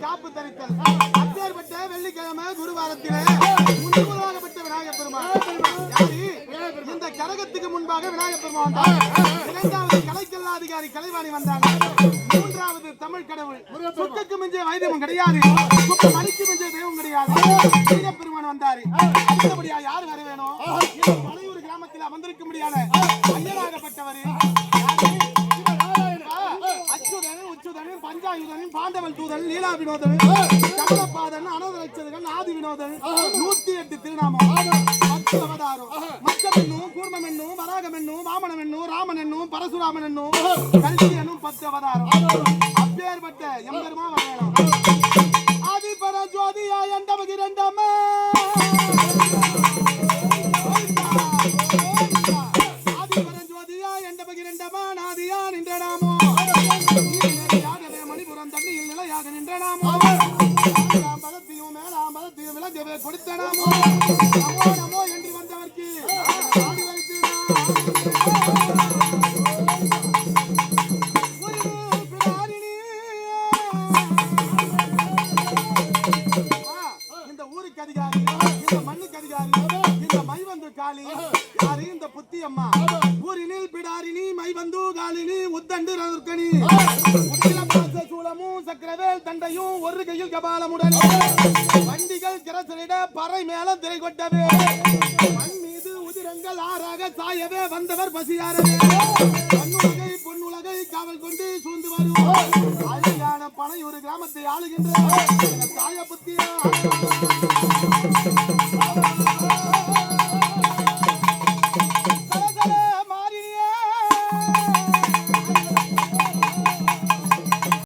காப்பு தரித்தல் அப்பேற்பட்ட வெள்ளிக்கிழமை குருவாரத்திலே விநாயகப் பெருமான். இந்த கரகத்துக்கு முன்பாக விநாயகப் பெருமான் வந்தார். இரண்டாவது கலைக்கல்லா அதிகாரி கலைவாணி வந்தாங்க. மூன்றாவது தமிழ் கடவுள். சுக்குக்கு மிஞ்சிய வைத்தியம் கிடையாது, சுக்கு மணிக்கு மிஞ்சிய தெய்வம் கிடையாது. விநாயகப் பெருமான் வந்தாரு. அடுத்தபடியா யார் வர வேணும்? மலையூர் கிராமத்தில் அமர்ந்திருக்க முடியாத ஐயனாகப்பட்டவர் பஞ்சாயுதன் பாண்டவன் தூதன் லீலா வினோதன் கமலபாதன் அனோதரட்சதன் ஆதி வினோதன் 108 திருநாமம் 10 அவதாரம் மச்சம் என்னும் கூர்மம் என்னும் வராகம் என்னும் வாமனம் என்னும் ராமன் என்னும் பரசுராமன் என்னும் கல்கி என்னும் 10 அவதாரம். அப்பேற்பட்ட எம்பெருமா வரவேணும். ஆதி பர ஜோதியா எண்டமகி ரெண்டமே ஆதி பர ஜோதியா எண்டமகி ரெண்டமா நாதியா நின்ற நாமோ தண்ணியில் நிலையாக நின்ற நாமோ பதத்தையும் மேலாம் பதத்தையும் விளங்கவே கொடுத்த நாமோ நமோ நமோ என்று வந்தவர்க்கு ஆடி வைத்து இந்த ஊருக்கு அதிகாரி, இந்த மண்ணுக்கு அதிகாரி, இந்த மைவந்து காளி யாரு? இந்த புத்தி அம்மா. ஊரினில் பிடாரினி மைவந்து காலினி உத்தண்டு ரதுர்கனி சூலமும் சக்கரவேல் தண்டையும் ஒரு கையில் கபாலமுடன் வண்டிகள் கிரசனிட பறை மேல திரை கொட்டவே மண் மீது உதிரங்கள் ஆறாக சாயவே வந்தவர் பசியாரவே மண்ணுலகை பொன்னுலகை காவல் கொண்டு சூழ்ந்து வரும் அழகான பனை ஒரு கிராமத்தை ஆளுகின்ற தாய புத்தியா